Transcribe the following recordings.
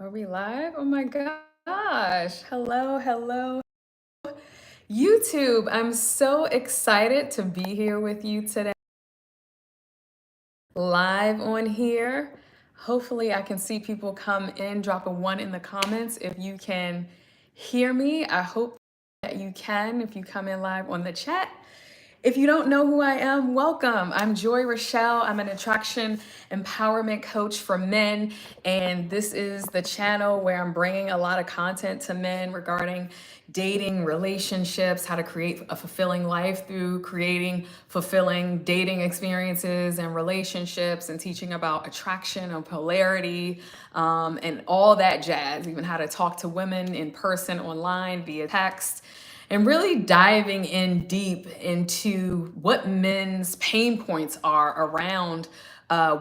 Are we live? Oh my gosh. Hello, hello. YouTube, I'm so excited to be here with you today, live on here. Hopefully, I can see people come in, drop a one in the comments if you can hear me. I hope that you can if you come in live on the chat. If you don't know who I am, welcome. I'm Joy Rochelle. I'm an attraction empowerment coach for men, and this is the channel where I'm bringing a lot of content to men regarding dating, relationships, how to create a fulfilling life through creating fulfilling dating experiences and relationships, and teaching about attraction and polarity, and all that jazz, even how to talk to women in person, online, via text, and really diving in deep into what men's pain points are around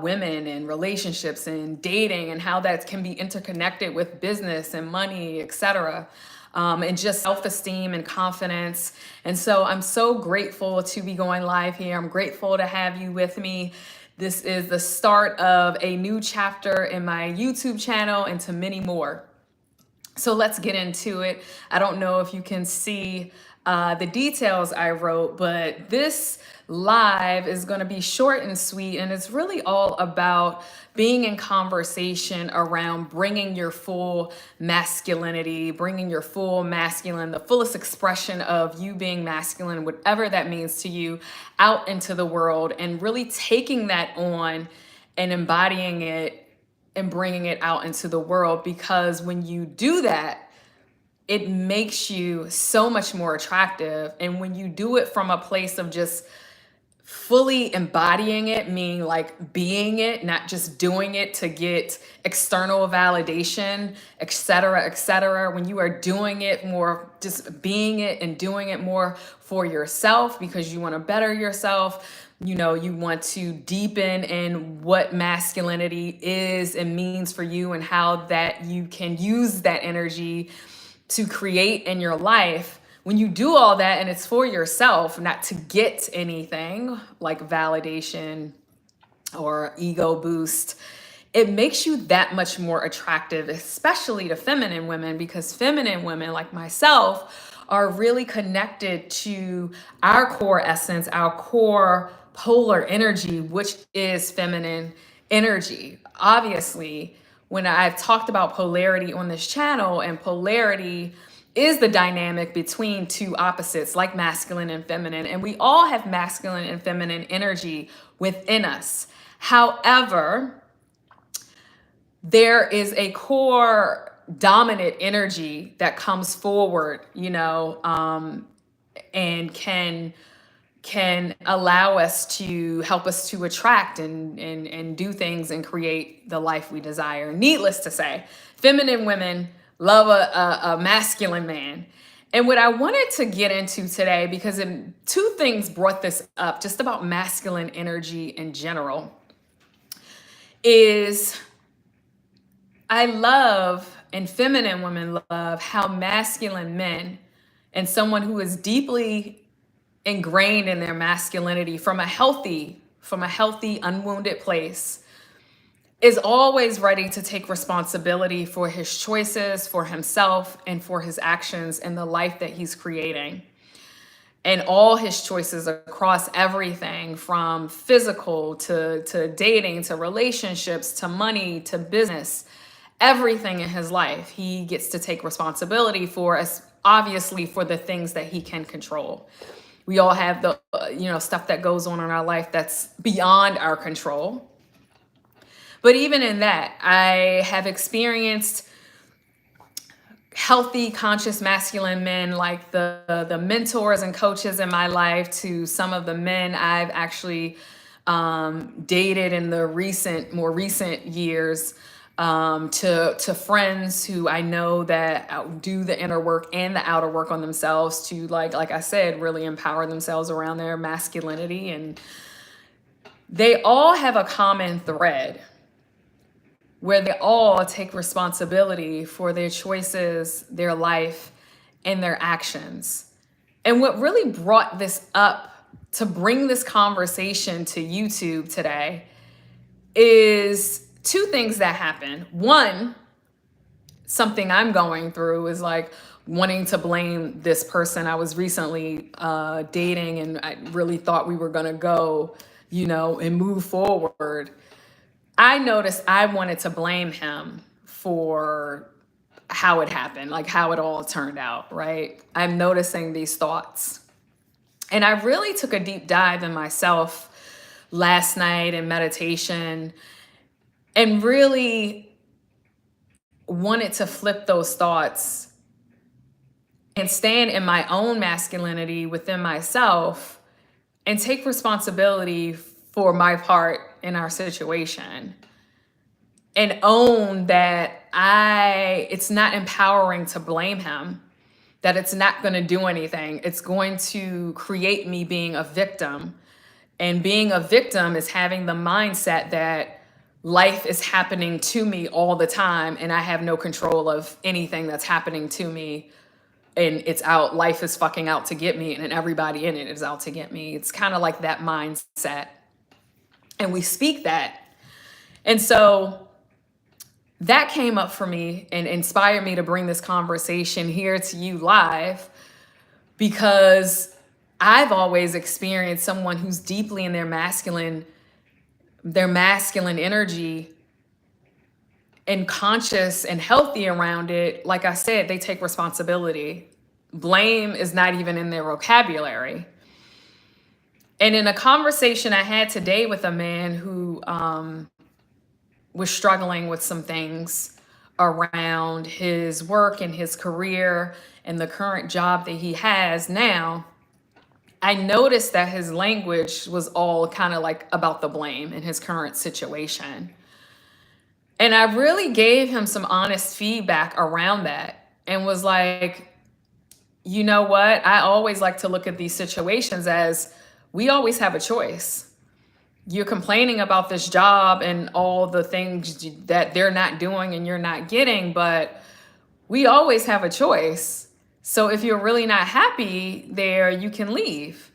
women and relationships and dating, and how that can be interconnected with business and money, etc. And just self-esteem and confidence. And so I'm so grateful to be going live here. I'm grateful to have you with me. This is the start of a new chapter in my YouTube channel, and to many more. So let's get into it. I don't know if you can see the details I wrote, but this live is going to be short and sweet, and it's really all about being in conversation around bringing your full masculinity, bringing your full masculine, the fullest expression of you being masculine, whatever that means to you, out into the world, and really taking that on and embodying it and bringing it out into the world. Because when you do that, it makes you so much more attractive. And when you do it from a place of just fully embodying it, meaning like being it, not just doing it to get external validation, etc., etc. When you are doing it more, just being it and doing it more for yourself because you want to better yourself, you want to deepen in what masculinity is and means for you, and how that you can use that energy to create in your life. When you do all that and it's for yourself, not to get anything like validation or ego boost, it makes you that much more attractive, especially to feminine women, because feminine women like myself are really connected to our core essence, our core polar energy, which is feminine energy. Obviously, when I've talked about polarity on this channel, and polarity is the dynamic between two opposites like masculine and feminine, and we all have masculine and feminine energy within us. However, there is a core dominant energy that comes forward, and can allow us to help us to attract and do things and create the life we desire. Needless to say, feminine women love a masculine man. And what I wanted to get into today, because two things brought this up just about masculine energy in general, is I love, and feminine women love, how masculine men and someone who is deeply ingrained in their masculinity from a healthy, unwounded place, is always ready to take responsibility for his choices, for himself, and for his actions in the life that he's creating. And all his choices across everything from physical to dating, to relationships, to money, to business, everything in his life, he gets to take responsibility for, as obviously for the things that he can control. We all have the, stuff that goes on in our life that's beyond our control. But even in that, I have experienced healthy, conscious, masculine men, like the mentors and coaches in my life, to some of the men I've actually dated in the more recent years, to friends who I know that do the inner work and the outer work on themselves to, like I said, really empower themselves around their masculinity. And they all have a common thread where they all take responsibility for their choices, their life, and their actions. And what really brought this up to bring this conversation to YouTube today is two things that happen. One, something I'm going through is like wanting to blame this person I was recently dating, and I really thought we were going to go, and move forward. I noticed I wanted to blame him for how it happened, like how it all turned out, right? I'm noticing these thoughts. And I really took a deep dive in myself last night in meditation and really wanted to flip those thoughts and stand in my own masculinity within myself and take responsibility for my part in our situation and own that it's not empowering to blame him, that it's not going to do anything. It's going to create me being a victim. And being a victim is having the mindset that life is happening to me all the time and I have no control of anything that's happening to me. And life is fucking out to get me, and everybody in it is out to get me. It's kind of like that mindset. And we speak that. And so that came up for me and inspired me to bring this conversation here to you live, because I've always experienced someone who's deeply in their masculine energy and conscious and healthy around it. Like I said, they take responsibility. Blame is not even in their vocabulary. And in a conversation I had today with a man who was struggling with some things around his work and his career and the current job that he has now, I noticed that his language was all kind of like about the blame in his current situation. And I really gave him some honest feedback around that and was like, you know what? I always like to look at these situations as we always have a choice. You're complaining about this job and all the things that they're not doing and you're not getting, but we always have a choice. So if you're really not happy there, you can leave.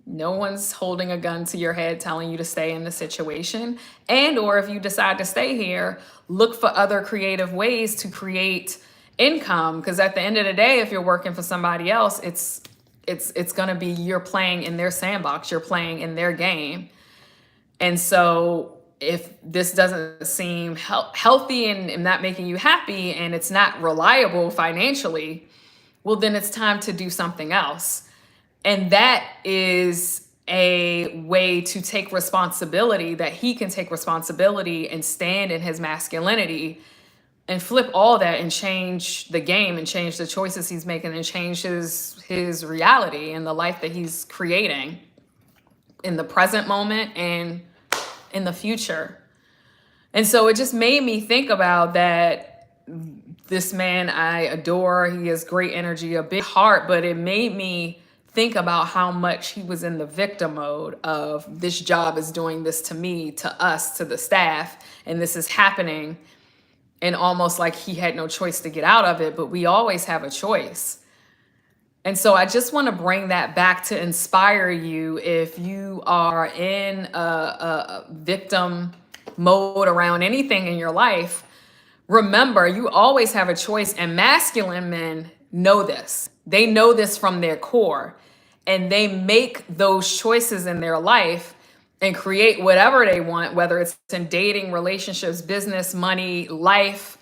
No one's holding a gun to your head telling you to stay in the situation. And or if you decide to stay here, look for other creative ways to create income. Because at the end of the day, if you're working for somebody else, it's going to be you're playing in their sandbox. You're playing in their game. And so if this doesn't seem healthy and not making you happy and it's not reliable financially, well, then it's time to do something else. And that is a way to take responsibility, that he can take responsibility and stand in his masculinity and flip all that and change the game and change the choices he's making and change his reality and the life that he's creating in the present moment and in the future. And so it just made me think about that. This man I adore, he has great energy, a big heart, but it made me think about how much he was in the victim mode of this job is doing this to me, to us, to the staff, and this is happening, and almost like he had no choice to get out of it, but we always have a choice. And so I just want to bring that back to inspire you if you are in a victim mode around anything in your life. Remember, you always have a choice, and masculine men know this. They know this from their core, and they make those choices in their life and create whatever they want, whether it's in dating, relationships, business, money, life,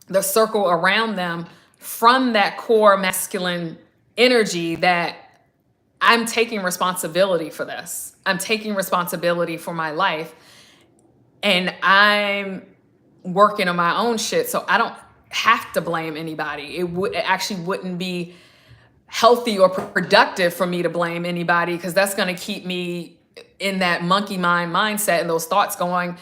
the circle around them, from that core masculine energy that I'm taking responsibility for this. I'm taking responsibility for my life, and I'm working on my own shit, so I don't have to blame anybody. It actually wouldn't be healthy or productive for me to blame anybody, because that's going to keep me in that monkey mind mindset and those thoughts going.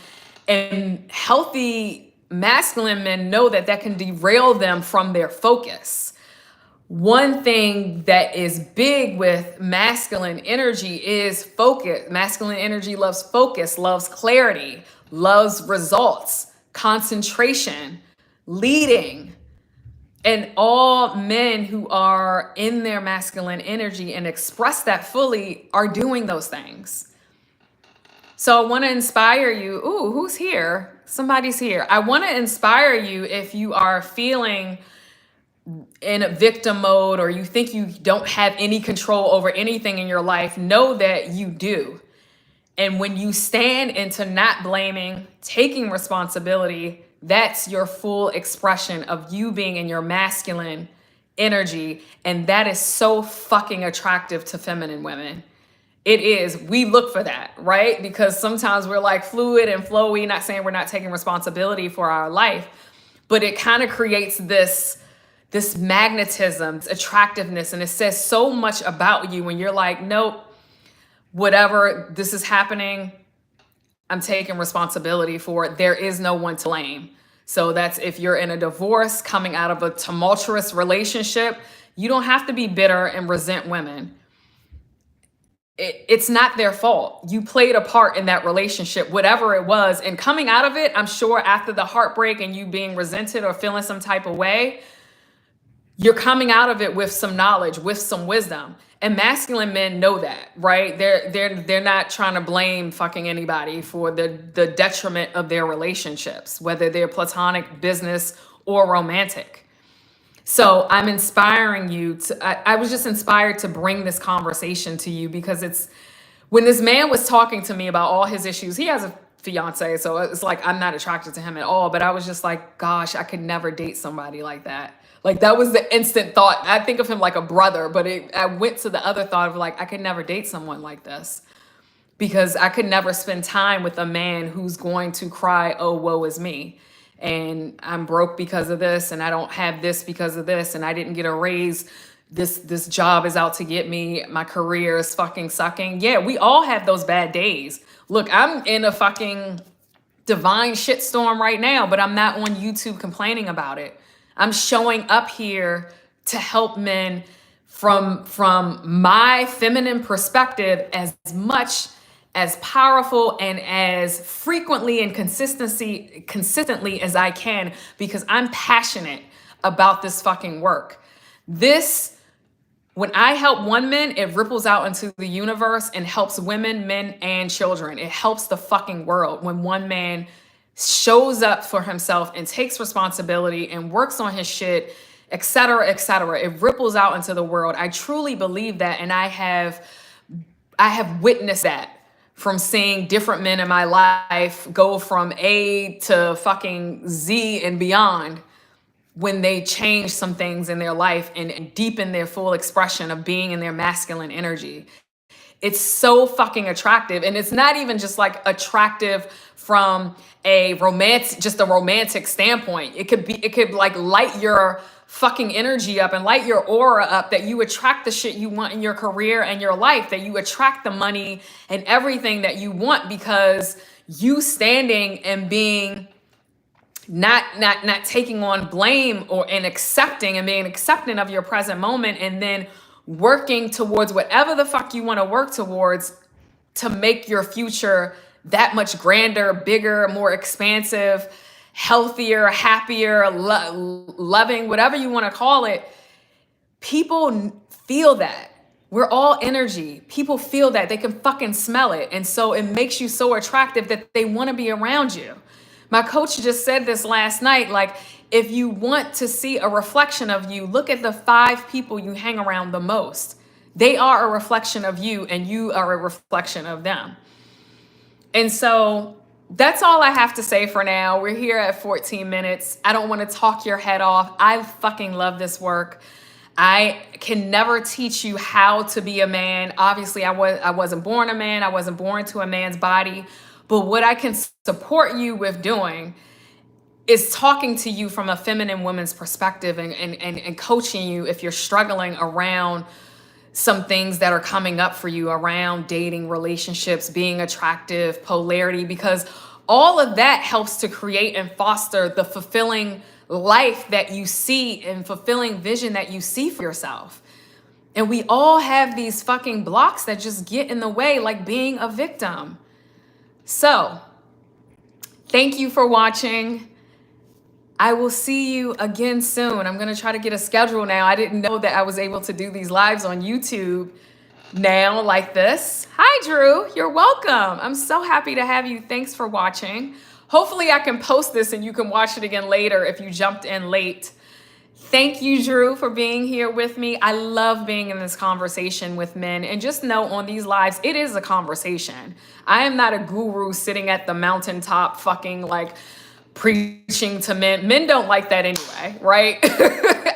And healthy masculine men know that that can derail them from their focus. One thing that is big with masculine energy is focus. Masculine energy loves focus, loves clarity, loves results, concentration, leading. And all men who are in their masculine energy and express that fully are doing those things. So I want to inspire you. Ooh, who's here? Somebody's here. I want to inspire you if you are feeling in a victim mode or you think you don't have any control over anything in your life. Know that you do. And when you stand into not blaming, taking responsibility, that's your full expression of you being in your masculine energy. And that is so fucking attractive to feminine women. It is. We look for that, right? Because sometimes we're like fluid and flowy, not saying we're not taking responsibility for our life, but it kind of creates this magnetism, this attractiveness, and it says so much about you when you're like, nope, whatever, this is happening, I'm taking responsibility for it. There is no one to blame. So that's if you're in a divorce, coming out of a tumultuous relationship, you don't have to be bitter and resent women. It's not their fault. You played a part in that relationship, whatever it was. And coming out of it, I'm sure after the heartbreak and you being resented or feeling some type of way, you're coming out of it with some knowledge, with some wisdom. And masculine men know that, right? They're not trying to blame fucking anybody for the detriment of their relationships, whether they're platonic, business, or romantic. So I'm inspiring you to, I was just inspired to bring this conversation to you because it's, when this man was talking to me about all his issues, he has a fiance, so it's like I'm not attracted to him at all. But I was just like, gosh, I could never date somebody like that. Like that was the instant thought. I think of him like a brother, but I went to the other thought of like, I could never date someone like this because I could never spend time with a man who's going to cry, oh, woe is me. And I'm broke because of this, and I don't have this because of this, and I didn't get a raise. This job is out to get me. My career is fucking sucking. Yeah, we all have those bad days. Look, I'm in a fucking divine shitstorm right now, but I'm not on YouTube complaining about it. I'm showing up here to help men from my feminine perspective as much as powerful and as frequently and consistently as I can because I'm passionate about this fucking work. This, when I help one man, it ripples out into the universe and helps women, men, and children. It helps the fucking world when one man shows up for himself and takes responsibility and works on his shit, et cetera, et cetera. It ripples out into the world. I truly believe that, and I have witnessed that from seeing different men in my life go from A to fucking Z and beyond when they change some things in their life and deepen their full expression of being in their masculine energy. It's so fucking attractive. And it's not even just like attractive from a romantic standpoint. It could like light your fucking energy up and light your aura up, that you attract the shit you want in your career and your life, that you attract the money and everything that you want because you standing and being not taking on blame and accepting and being accepting of your present moment, and then working towards whatever the fuck you want to work towards to make your future that much grander, bigger, more expansive, healthier, happier, loving, whatever you want to call it. People feel that. We're all energy. People feel that. They can fucking smell it. And so it makes you so attractive that they want to be around you. My coach just said this last night, like, if you want to see a reflection of you, look at the 5 people you hang around the most. They are a reflection of you, and you are a reflection of them. And so that's all I have to say for now. We're here at 14 minutes. I don't want to talk your head off. I fucking love this work. I can never teach you how to be a man. Obviously, I wasn't born a man. I wasn't born to a man's body. But what I can support you with doing is talking to you from a feminine woman's perspective and coaching you if you're struggling around some things that are coming up for you around dating, relationships, being attractive, polarity, because all of that helps to create and foster the fulfilling life that you see and fulfilling vision that you see for yourself. And we all have these fucking blocks that just get in the way, like being a victim. So, thank you for watching. I will see you again soon. I'm going to try to get a schedule now. I didn't know that I was able to do these lives on YouTube now like this. Hi, Drew. You're welcome. I'm so happy to have you. Thanks for watching. Hopefully I can post this and you can watch it again later if you jumped in late. Thank you, Drew, for being here with me. I love being in this conversation with men. And just know on these lives, it is a conversation. I am not a guru sitting at the mountaintop fucking like preaching to men. Men don't like that anyway, right?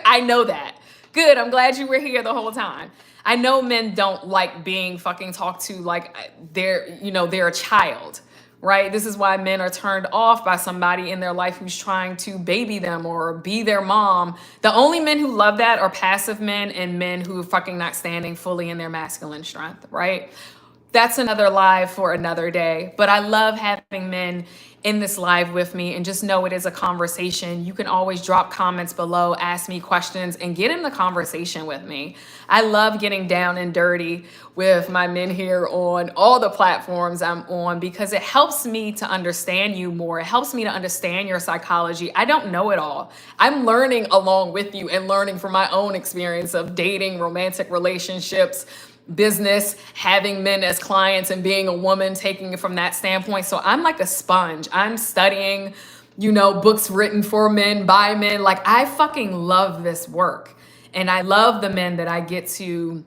I know that. Good. I'm glad you were here the whole time. I know men don't like being fucking talked to like they're a child, right? This is why men are turned off by somebody in their life who's trying to baby them or be their mom. The only men who love that are passive men and men who are fucking not standing fully in their masculine strength, right? That's another live for another day. But I love having men in this live with me, and just know it is a conversation. You can always drop comments below, ask me questions, and get in the conversation with me. I love getting down and dirty with my men here on all the platforms I'm on because it helps me to understand you more. It helps me to understand your psychology. I don't know it all. I'm learning along with you and learning from my own experience of dating, romantic relationships, business, having men as clients, and being a woman, taking it from that standpoint. So I'm like a sponge. I'm studying, books written for men, by men. Like, I fucking love this work. And I love the men that I get to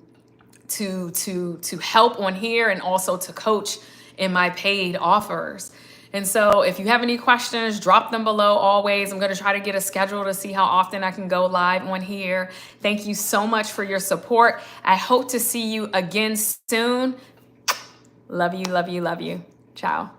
help on here and also to coach in my paid offers. And so if you have any questions, drop them below always. I'm going to try to get a schedule to see how often I can go live on here. Thank you so much for your support. I hope to see you again soon. Love you, love you, love you. Ciao.